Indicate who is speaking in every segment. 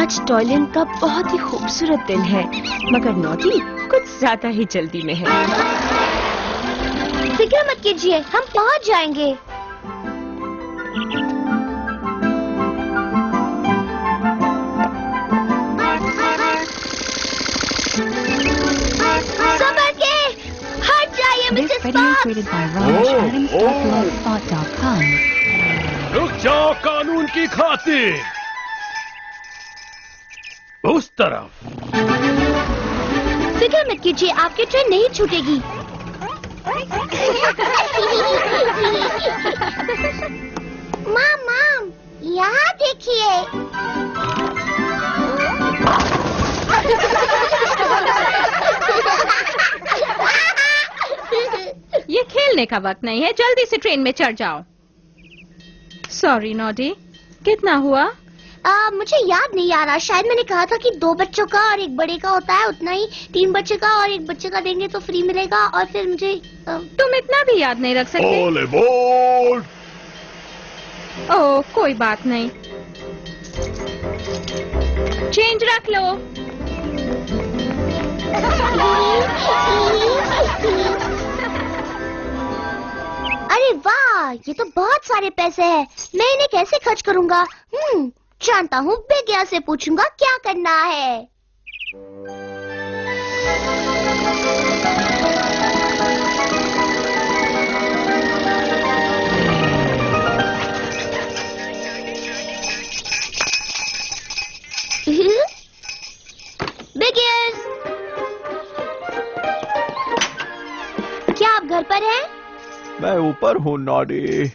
Speaker 1: आज टॉयलेट का बहुत ही खूबसूरत दिन है, मगर नॉटी कुछ ज्यादा ही जल्दी में है।
Speaker 2: फिक्र मत कीजिए, हम पहुंच जाएंगे। संभल के, हट जाइए मिसेस
Speaker 3: This
Speaker 4: रुक जाओ कानून की खातिर। उस तरफ।
Speaker 2: फिक्र मत कीजिए, आपकी ट्रेन नहीं छूटेगी। माम, यहाँ देखिए।
Speaker 3: ये खेलने का वक्त नहीं है, जल्दी से ट्रेन में चढ़ जाओ। सॉरी नॉडी, कितना हुआ?
Speaker 2: मुझे याद नहीं आ रहा। शायद मैंने कहा था कि 2 बच्चों का और 1 बड़े का होता है, उतना ही। 3 बच्चे का और 1 बच्चे का देंगे तो फ्री मिलेगा। और फिर मुझे
Speaker 3: तुम इतना भी याद नहीं रख सकते?
Speaker 4: ऑल अबॉर्ड।
Speaker 3: ओह, कोई बात नहीं, चेंज रख लो।
Speaker 2: अरे वाह, ये तो बहुत सारे पैसे हैं। मैं इन्हें कैसे खर्च करूंगा? जानता हूँ, बिगिया से पूछूंगा क्या करना है। बिगियर्स, क्या आप घर पर हैं?
Speaker 5: मैं ऊपर हूँ नॉडी।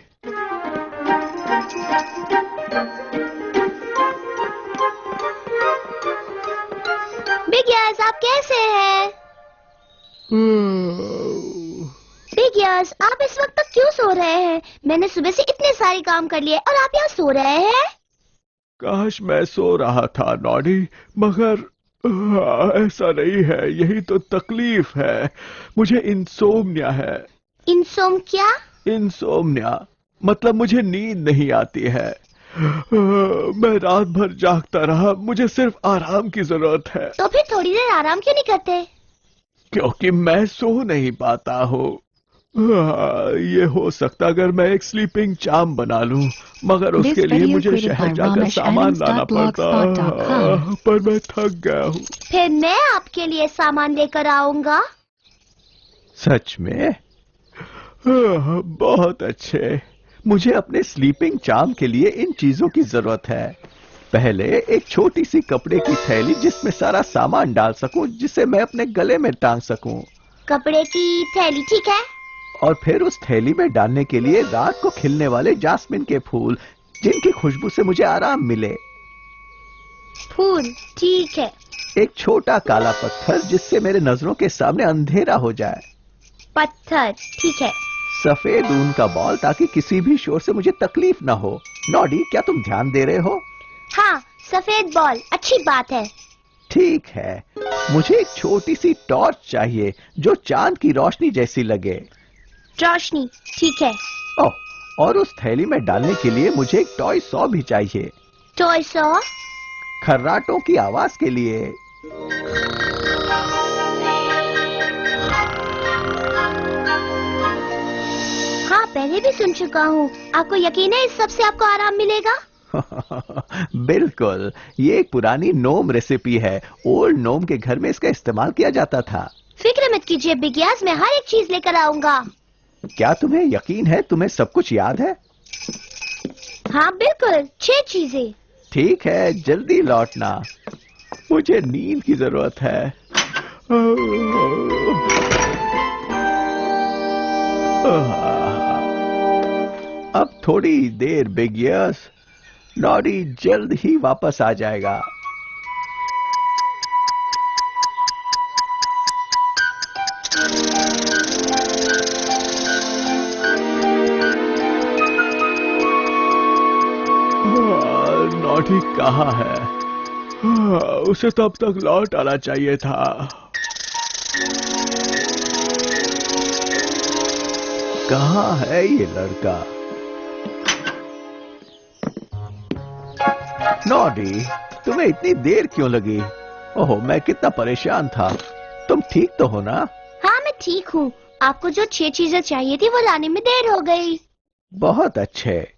Speaker 2: बिगियर्स, आप कैसे हैं? बिगियर्स, आप इस वक्त तक क्यों सो रहे हैं? मैंने सुबह से इतने सारे काम कर लिए और आप यहाँ सो रहे हैं?
Speaker 5: काश मैं सो रहा था नॉडी, मगर ऐसा नहीं है। यही तो तकलीफ है। मुझे इंसोम्निया है।
Speaker 2: इंसोम क्या?
Speaker 5: इंसोम्निया मतलब मुझे नींद नहीं आती है। मैं रात भर जागता रहा। मुझे सिर्फ आराम की जरूरत है।
Speaker 2: तो फिर थोड़ी देर आराम क्यों नहीं करते?
Speaker 5: क्योंकि मैं सो नहीं पाता हूँ। ये हो सकता अगर मैं एक स्लीपिंग चार्म बना लूं, मगर उसके लिए मुझे शहर जाकर सामान लाना पड़ता। पर मैं थक गया हूँ।
Speaker 2: फिर मैं आपके लिए सामान लेकर आऊंगा।
Speaker 5: सच में? बहुत अच्छे। मुझे अपने स्लीपिंग चार्म के लिए इन चीजों की जरूरत है। पहले एक छोटी सी कपड़े की थैली जिसमें सारा सामान डाल सकूं, जिसे मैं अपने गले में टांग सकूं।
Speaker 2: कपड़े की थैली, ठीक है।
Speaker 5: और फिर उस थैली में डालने के लिए रात को खिलने वाले जास्मिन के फूल, जिनकी खुशबू से मुझे आराम मिले।
Speaker 2: फूल, ठीक है।
Speaker 5: एक छोटा काला पत्थर जिससे मेरे नजरों के सामने अंधेरा हो जाए।
Speaker 2: पत्थर, ठीक है।
Speaker 5: सफेद ऊन का बॉल ताकि किसी भी शोर से मुझे तकलीफ ना हो। नॉडी, क्या तुम ध्यान दे रहे हो?
Speaker 2: हाँ, सफेद बॉल, अच्छी बात है।
Speaker 5: ठीक है। मुझे एक छोटी सी टॉर्च चाहिए जो चांद की रोशनी जैसी लगे।
Speaker 2: रोशनी, ठीक है।
Speaker 5: ओह, और उस थैली में डालने के लिए मुझे एक टॉय सॉ भी चाहिए।
Speaker 2: Toy saw?
Speaker 5: खर्राटों की आवाज के लिए।
Speaker 2: हाँ, पहले भी सुन चुका हूँ। आपको यकीन है इस सब से आपको आराम मिलेगा?
Speaker 5: बिल्कुल। ये एक पुरानी नोम रेसिपी है। ओल्ड नोम के घर में इसका इस्तेमाल किया जाता था।
Speaker 2: फिक्र मत कीजिए बिगियास, मैं हर एक चीज लेकर आऊंगा।
Speaker 5: क्या तुम्हें यकीन है तुम्हें सब कुछ याद है?
Speaker 2: हाँ बिल्कुल, 6 चीजें।
Speaker 5: ठीक है, जल्दी लौटना। मुझे नींद की जरूरत है। अब थोड़ी देर बिगियस, नॉडी जल्द ही वापस आ जाएगा। नॉडी कहाँ है? उसे तब तक लौट आना चाहिए था। कहाँ है ये लड़का? नॉडी, तुम्हें इतनी देर क्यों लगी? ओहो, मैं कितना परेशान था। तुम ठीक तो हो ना?
Speaker 2: हाँ, मैं ठीक हूँ। आपको जो 6 चीजें चाहिए थी वो लाने में देर हो गई।
Speaker 5: बहुत अच्छे।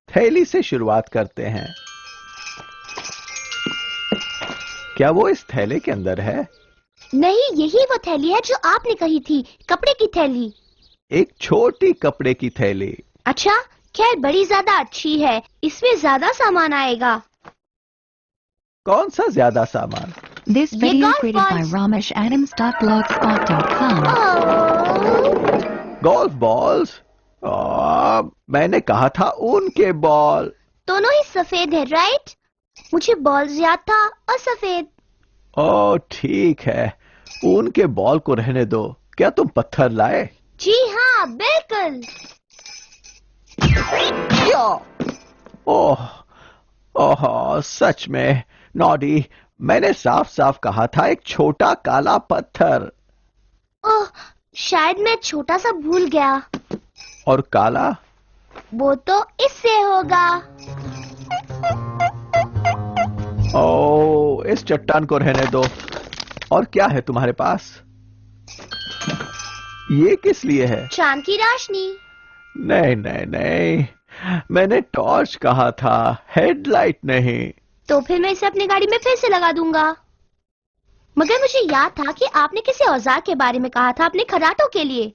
Speaker 5: थैली से शुरुआत करते हैं। क्या वो इस थैले के अंदर है?
Speaker 2: नहीं, यही वो थैली है जो आपने कही थी, कपड़े की थैली।
Speaker 5: एक छोटी कपड़े की थैली।
Speaker 2: अच्छा, खैर बड़ी ज्यादा अच्छी है, इसमें ज्यादा सामान आएगा।
Speaker 5: कौन सा ज्यादा सामान?
Speaker 6: This
Speaker 2: ये
Speaker 6: video
Speaker 2: golf
Speaker 6: created by
Speaker 2: balls.
Speaker 6: rameshadams.blogspot.com.
Speaker 5: Golf balls? मैंने कहा था ऊन के बॉल।
Speaker 2: दोनों ही सफेद है, राइट? मुझे बॉल्स याद था और सफेद।
Speaker 5: ओह ठीक है, ऊन के बॉल को रहने दो। क्या तुम पत्थर लाए?
Speaker 2: जी हाँ, बिल्कुल।
Speaker 5: ओह ओह, सच में नॉडी, मैंने साफ साफ कहा था एक छोटा काला पत्थर।
Speaker 2: ओह, शायद मैं छोटा सा भूल गया।
Speaker 5: और काला?
Speaker 2: वो तो इससे होगा।
Speaker 5: ओह, इस चट्टान को रहने दो। और क्या है तुम्हारे पास? ये किस लिए है?
Speaker 2: चांद की रोशनी।
Speaker 5: नहीं नहीं नहीं, मैंने टॉर्च कहा था, हेडलाइट नहीं।
Speaker 2: तो फिर मैं इसे अपनी गाड़ी में फिर से लगा दूंगा। मगर मुझे याद था कि आपने किसी औजार के बारे में कहा था अपने खर्राटों के लिए।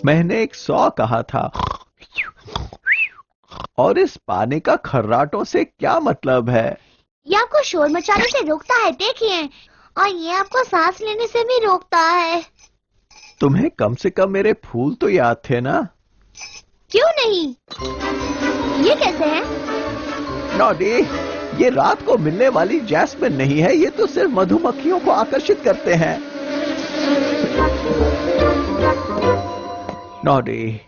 Speaker 5: मैंने एक 100 कहा था। और इस पानी का खर्राटों से क्या मतलब है?
Speaker 2: ये आपको शोर मचाने से रोकता है, देखिए। और ये आपको सांस लेने से भी रोकता है।
Speaker 5: तुम्हें कम से कम मेरे फूल तो याद थे ना?
Speaker 2: क्यों नहीं? ये कैसे है?
Speaker 5: नॉडी, ये रात को मिलने वाली जैस्मिन नहीं है, ये तो सिर्फ मधुमक्खियों को आकर्षित करते हैं। नॉडी,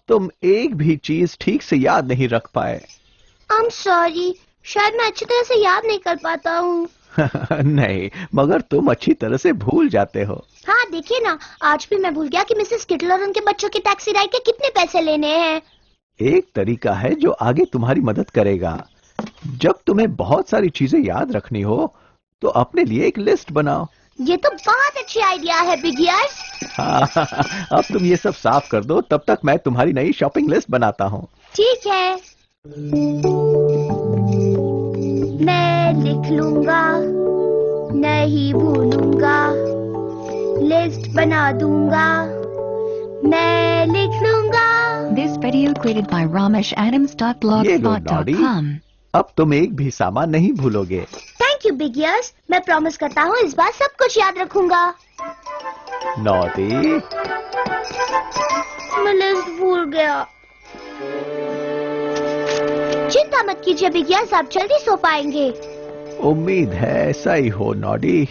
Speaker 5: तुम एक भी चीज ठीक से याद नहीं रख पाए।
Speaker 2: I'm sorry, शायद मैं अच्छी तरह से याद नहीं कर पाता हूँ।
Speaker 5: नहीं, मगर तुम अच्छी तरह से भूल जाते हो।
Speaker 2: हाँ, देखिए ना, आज भी मैं भूल गया कि मिसेस किटल और उनके बच्चों की टैक्सी राइड के कितने पैसे लेने हैं।
Speaker 5: एक तरीका है जो आगे तुम्हारी मदद करेगा। जब तुम्हें बहुत सारी चीजें याद रखनी हो तो अपने लिए एक लिस्ट बनाओ।
Speaker 2: ये तो बहुत अच्छी आइडिया है, बिग ईयर्स।
Speaker 5: अब तुम ये सब साफ कर दो, तब तक मैं तुम्हारी नई शॉपिंग लिस्ट बनाता हूँ।
Speaker 2: ठीक है, मैं लिख लूंगा, नहीं भूलूंगा, लिस्ट बना दूंगा, मैं लिख लूंगा।
Speaker 6: This video created by rameshadams.blogspot.com.
Speaker 5: अब तुम एक भी सामान नहीं भूलोगे।
Speaker 2: थैंक यू बिग ईयर्स, मैं प्रॉमिस करता हूँ इस बार सब कुछ याद रखूंगा।
Speaker 5: नॉटी,
Speaker 2: मैं लिस्ट भूल गया। चिंता मत कीजिए बिग ईयर्स, आप जल्दी सो पाएंगे।
Speaker 5: उम्मीद है ऐसा ही हो नॉडी।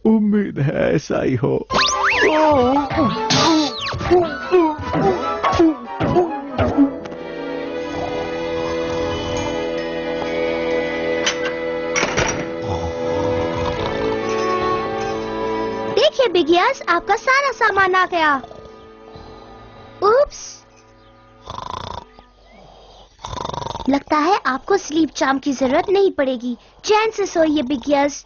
Speaker 5: उम्मीद है ऐसा ही हो।
Speaker 2: देखिए बिग ईयर्स, आपका सारा सामान आ गया। उप्स, लगता है आपको स्लीप चार्म की जरूरत नहीं पड़ेगी। चैन से सोइए बिग ईयर्स।